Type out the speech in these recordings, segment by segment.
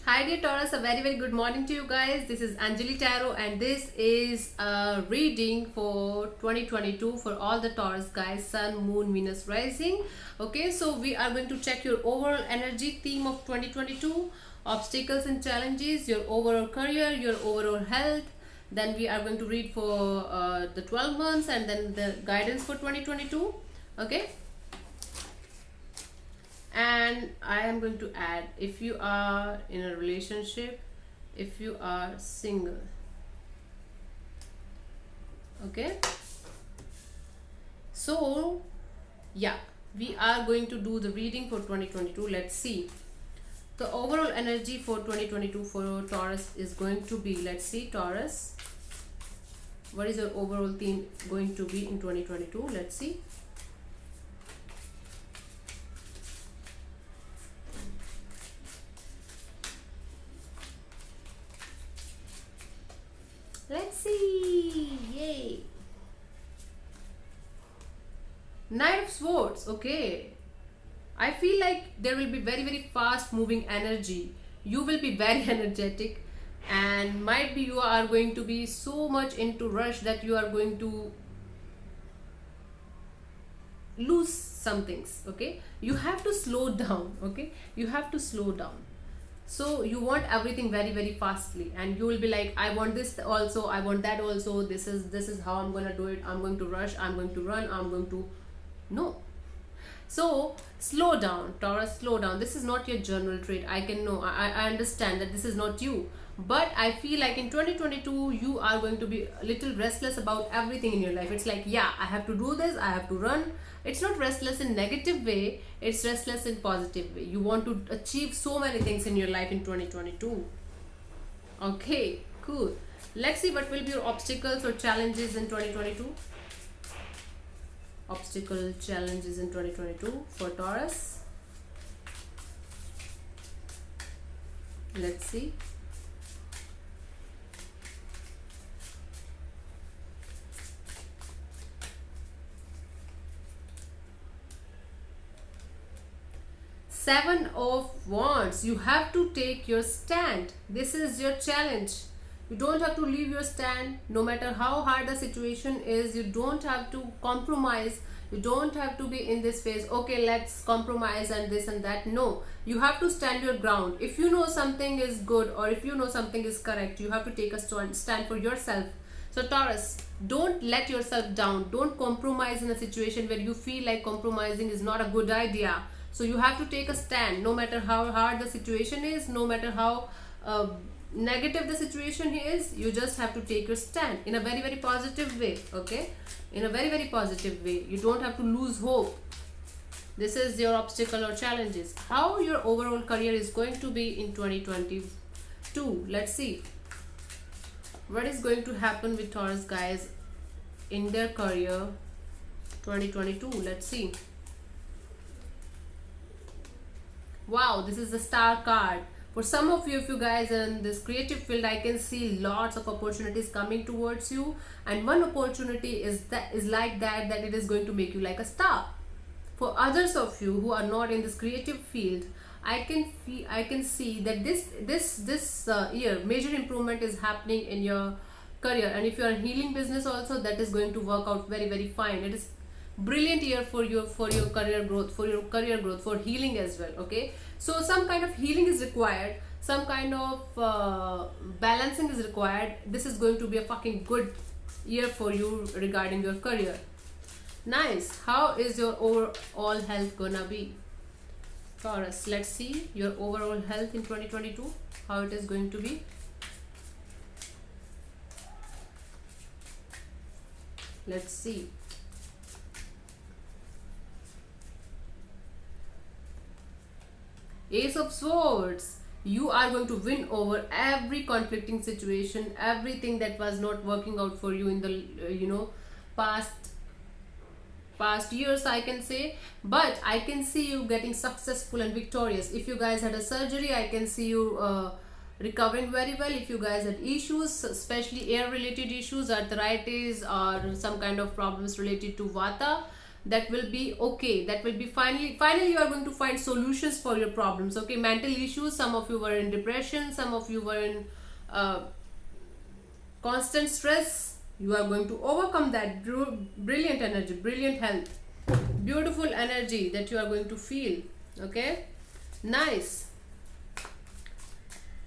Hi dear Taurus, a very good morning to you guys. This is Anjali Tarot and this is a reading for 2022 for all the Taurus guys, Sun, Moon, Venus rising. Okay, so we are going to check your overall energy theme of 2022, obstacles and challenges, your overall career, your overall health. Then we are going to read for the 12 months and then the guidance for 2022. Okay, and I am going to add if you are in a relationship, if you are single. Okay, so yeah, we are going to do the reading for 2022. Let's see the overall energy for 2022 for Taurus is going to be. Let's see, Taurus, what is your overall theme going to be in 2022? Let's see. Let's see. Yay. Knight of Swords. Okay, I feel like there will be very fast moving energy. You will be very energetic, and might be you are going to be so much into rush that you are going to lose some things. Okay, you have to slow down. Okay, you have to slow down. So you want everything very fastly, and you will be like, I want this also, I want that also, this is how I'm gonna do it, I'm going to rush, I'm going to run, I'm going to no. So slow down, Taurus, slow down. This is not your general trait. I can know, I understand that this is not you, but I feel like in 2022 you are going to be a little restless about everything in your life. It's like, yeah, I have to do this, I have to run. It's not restless in negative way, it's restless in positive way. You want to achieve so many things in your life in 2022. Okay, cool. Let's see what will be your obstacles or challenges in 2022. Obstacle challenges in 2022 for Taurus. Let's see. Seven of Wands. You have to take your stand. This is your challenge. You don't have to leave your stand no matter how hard the situation is. You don't have to compromise. You don't have to be in this phase, okay, let's compromise and this and that. No, you have to stand your ground. If you know something is good or if you know something is correct, you have to take a stand for yourself. So Taurus, don't let yourself down. Don't compromise in a situation where you feel like compromising is not a good idea. So you have to take a stand no matter how hard the situation is, no matter how negative the situation is. You just have to take your stand in a very positive way. Okay, in a very positive way. You don't have to lose hope. This is your obstacle or challenges. How your overall career is going to be in 2022. Let's see what is going to happen with Taurus guys in their career 2022. Let's see. Wow, this is the Star card. For some of you, if you guys are in this creative field, I can see lots of opportunities coming towards you, and one opportunity is like that it is going to make you like a star. For others of you who are not in this creative field, I can see that this year major improvement is happening in your career, and if you are in healing business also, that is going to work out very fine. It is brilliant year for your career growth, for healing as well. Okay, so some kind of healing is required, some kind of balancing is required. This is going to be a fucking good year for you regarding your career. Nice. How is your overall health gonna be, Taurus? Let's see your overall health in 2022, how it is going to be. Let's see. Ace of Swords. You are going to win over every conflicting situation, everything that was not working out for you in the past years, I can say. But I can see you getting successful and victorious. If you guys had a surgery, I can see you recovering very well. If you guys had issues, especially air related issues, arthritis or some kind of problems related to vata, that will be okay, that will be finally you are going to find solutions for your problems. Okay, mental issues, some of you were in depression, some of you were in uh, constant stress, you are going to overcome that. Brilliant energy, brilliant health, beautiful energy that you are going to feel. Okay, nice.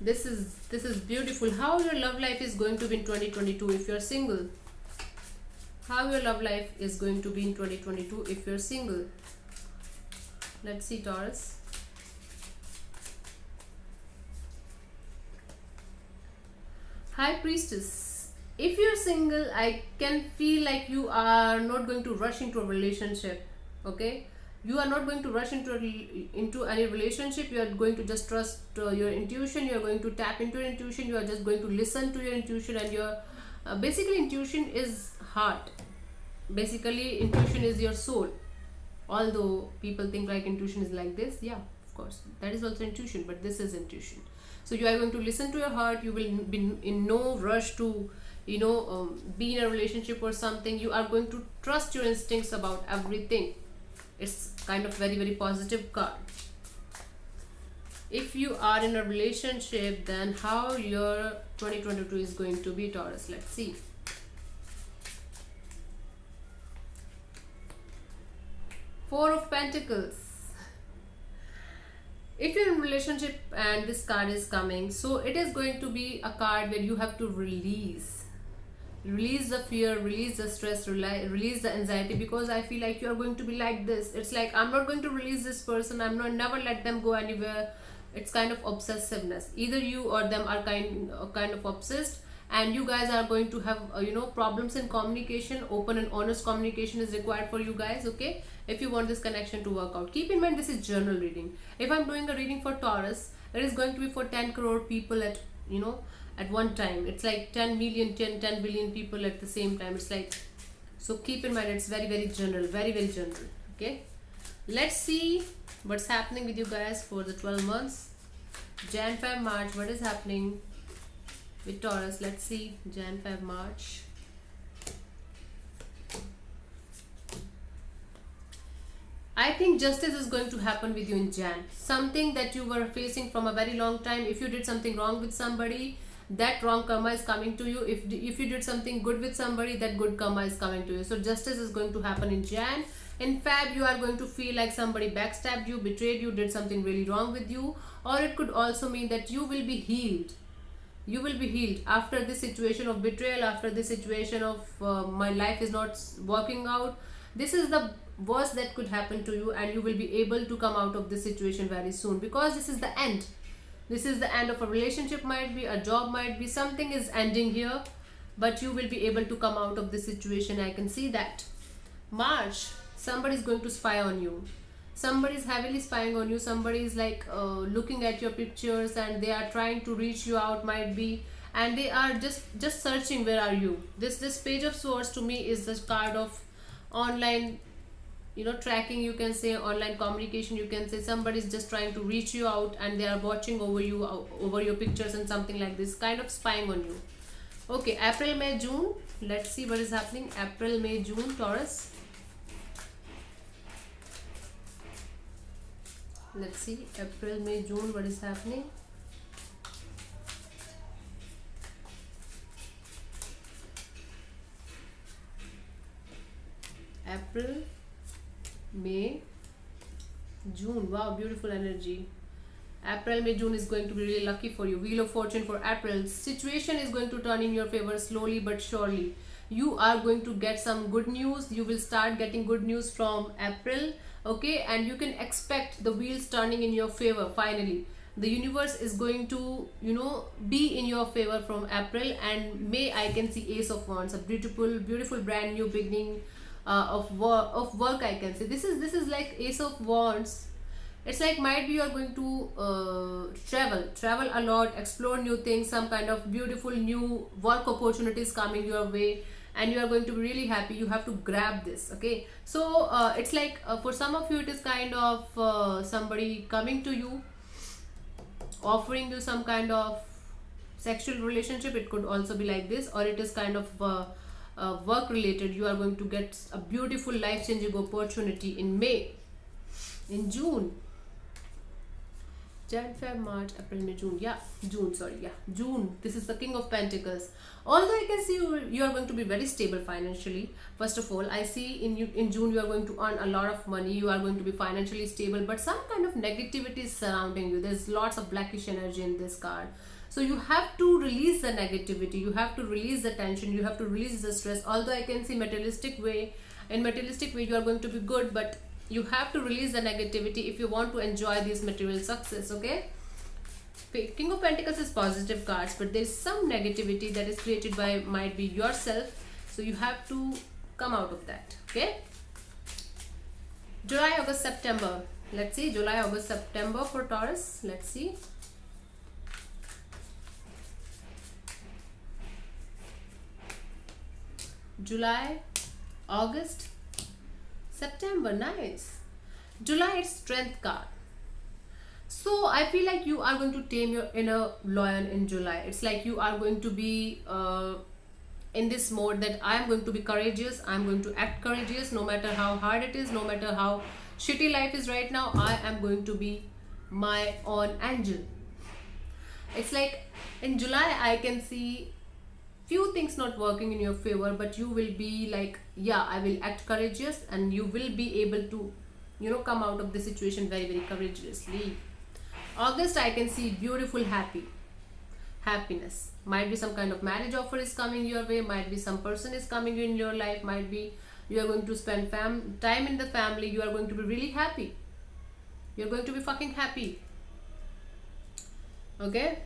This is beautiful. How your love life is going to be in 2022 if you're single? How your love life is going to be in 2022 if you're single? Let's see, Taurus. High Priestess. If you're single, I can feel like you are not going to rush into a relationship. Okay, you are not going to rush into any relationship. You are going to just trust your intuition. You are going to tap into your intuition. You are just going to listen to your intuition, and your basically intuition is heart. Basically intuition is your soul. Although people think like intuition is like this, yeah, of course that is also intuition, but this is intuition. So you are going to listen to your heart. You will be in no rush to be in a relationship or something. You are going to trust your instincts about everything. It's kind of very, very positive card. If you are in a relationship, then how your 2022 is going to be, Taurus? Let's see. Four of Pentacles. If you're in a relationship and this card is coming, so it is going to be a card where you have to release the fear, release the stress, release the anxiety, because I feel like you are going to be like this. It's like, I'm not going to release this person, I'm not never let them go anywhere. It's kind of obsessiveness. Either you or them are kind of obsessed, and you guys are going to have problems in communication. Open and honest communication is required for you guys. Okay, if you want this connection to work out, keep in mind this is journal reading. If I'm doing a reading for Taurus, it is going to be for 10 crore people at one time. It's like 10 million, 10 billion people at the same time. It's like, so keep in mind it's very, very general, very, very general. Okay, let's see what's happening with you guys for the 12 months. Jan, Feb, March. What is happening with Taurus? Let's see. Jan, Feb, March. I think justice is going to happen with you in Jan. Something that you were facing from a very long time. If you did something wrong with somebody, that wrong karma is coming to you. If you did something good with somebody, that good karma is coming to you. So justice is going to happen in Jan. In Feb, you are going to feel like somebody backstabbed you, betrayed you, did something really wrong with you. Or it could also mean that you will be healed. You will be healed after this situation of betrayal, after this situation of my life is not working out. This is the worst that could happen to you, and you will be able to come out of this situation very soon, because this is the end. This is the end of a relationship, might be a job, might be something is ending here, but you will be able to come out of this situation. I can see that. March, somebody is going to spy on you. Somebody is heavily spying on you. Somebody is like looking at your pictures, and they are trying to reach you out, might be, and they are just searching, where are you? This Page of Swords to me is the card of online tracking, you can say, online communication, you can say. Somebody is just trying to reach you out, and they are watching over you, over your pictures and something like this, kind of spying on you. Okay, April, May, June. Let's see what is happening. April, May, June, Taurus. Let's see, April, May, June, what is happening. April, May, June. Wow, beautiful energy. April, May, June is going to be really lucky for you. Wheel of Fortune for April. Situation is going to turn in your favor slowly but surely. You are going to get some good news. You will start getting good news from April. Okay, and you can expect the wheels turning in your favor finally. The universe is going to be in your favor from April. And May, I can see Ace of Wands, a beautiful brand new beginning of work. I can say this is like Ace of Wands. It's like, might be you are going to travel a lot, explore new things, some kind of beautiful new work opportunities coming your way, and you are going to be really happy. You have to grab this. Okay, so it's like for some of you it is kind of somebody coming to you, offering you some kind of sexual relationship. It could also be like this, or it is kind of work related, you are going to get a beautiful life changing opportunity in May. In June, Jan, Feb, March, April, May, June. Yeah, June. Sorry, yeah, June. This is the King of Pentacles. Although I can see you are going to be very stable financially. First of all, I see in June you are going to earn a lot of money. You are going to be financially stable, but some kind of negativity is surrounding you. There's lots of blackish energy in this card. So you have to release the negativity. You have to release the tension. You have to release the stress. Although I can see materialistic way, in materialistic way you are going to be good, but you have to release the negativity if you want to enjoy this material success. Okay, King of Pentacles is positive cards, but there's some negativity that is created by might be yourself, so you have to come out of that. Okay, July, August, September. Let's see, July, August, September for Taurus. Let's see. July, August, September. Nice. July, it's strength card. So I feel like you are going to tame your inner lion in July. It's like you are going to be in this mode that I am going to be courageous. I'm going to act courageous no matter how hard it is, no matter how shitty life is right now. I am going to be my own angel. It's like in July I can see few things not working in your favor, but you will be like, yeah, I will act courageous, and you will be able to, you know, come out of the situation very, very courageously. August, I can see beautiful happiness. Might be some kind of marriage offer is coming your way, might be some person is coming in your life, might be you are going to spend time in the family. You are going to be really happy. You're going to be fucking happy. Okay,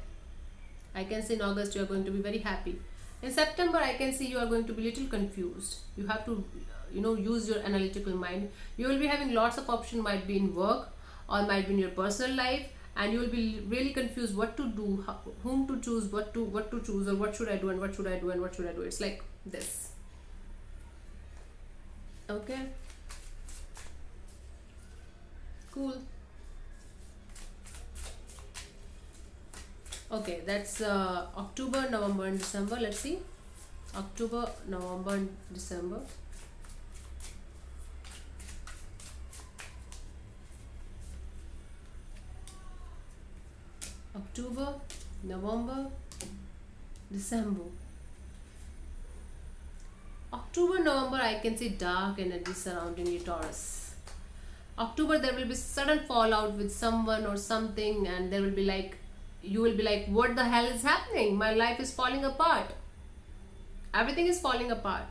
I can see in August you are going to be very happy. In September, I can see you are going to be little confused. You have to, you know, use your analytical mind. You will be having lots of options, might be in work or might be in your personal life, and you will be really confused what to do, whom to choose, what to choose, or what should I do and what should I do and what should I do. It's like this. Okay. Cool. Okay, that's October, November and December. Let's see. October, November and December. October, November, December. October, November, I can see dark energy surrounding you, Taurus. October, there will be sudden fallout with someone or something, and there will be like, you will be like, what the hell is happening? My life is falling apart. Everything is falling apart.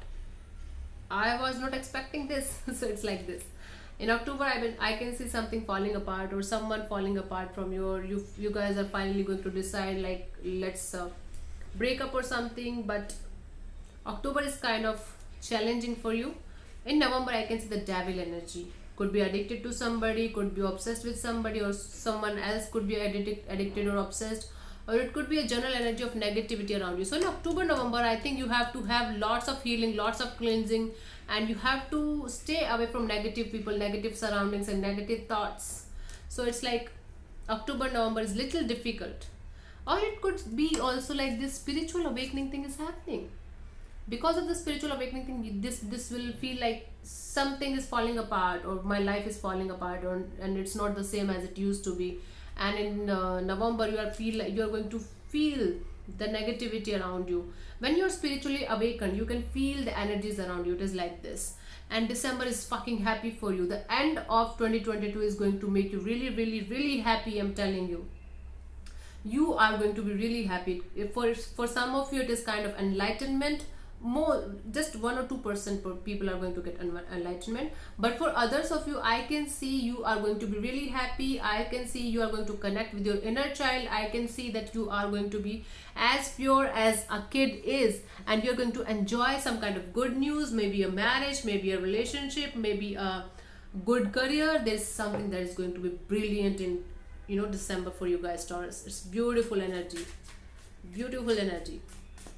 I was not expecting this. So it's like this. In October, I can see something falling apart, or someone falling apart from you, or you guys are finally going to decide like, let's break up or something. But October is kind of challenging for you. In November, I can see the devil energy. Could be addicted to somebody, could be obsessed with somebody, or someone else could be addicted or obsessed, or it could be a general energy of negativity around you. So in October, November, I think you have to have lots of healing, lots of cleansing, and you have to stay away from negative people, negative surroundings and negative thoughts. So it's like October, November is little difficult. Or it could be also like this spiritual awakening thing is happening. Because of the spiritual awakening thing, this will feel like something is falling apart, or my life is falling apart, and it's not the same as it used to be. And in November, you are going to feel the negativity around you. When you're spiritually awakened, you can feel the energies around you. It is like this. And December is fucking happy for you. The end of 2022 is going to make you really, really, really happy. I'm telling you. You are going to be really happy. For some of you, it is kind of enlightenment. More, just 1 or 2% people are going to get enlightenment, but for others of you, I can see you are going to be really happy. I can see you are going to connect with your inner child. I can see that you are going to be as pure as a kid is, and you're going to enjoy some kind of good news, maybe a marriage, maybe a relationship, maybe a good career. There's something that is going to be brilliant in, you know, December for you guys, Taurus. It's beautiful energy, beautiful energy.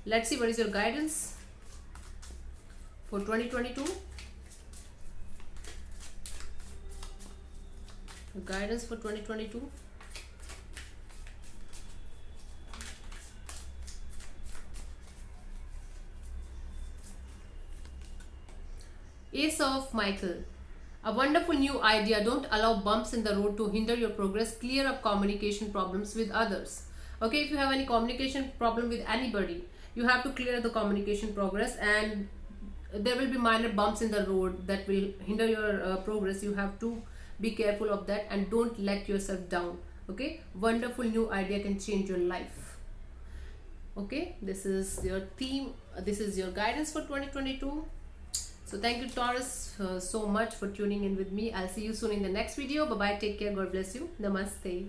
Let's see what is your guidance for 2022. Guidance for 2022. Ace of Michael. A wonderful new idea. Don't allow bumps in the road to hinder your progress. Clear up communication problems with others. Okay, if you have any communication problem with anybody, you have to clear the communication progress, and there will be minor bumps in the road that will hinder your progress. You have to be careful of that and don't let yourself down. Okay, wonderful new idea can change your life. Okay, this is your theme, this is your guidance for 2022. So thank you, Taurus, so much for tuning in with me. I'll see you soon in the next video. Bye bye, take care, God bless you, namaste.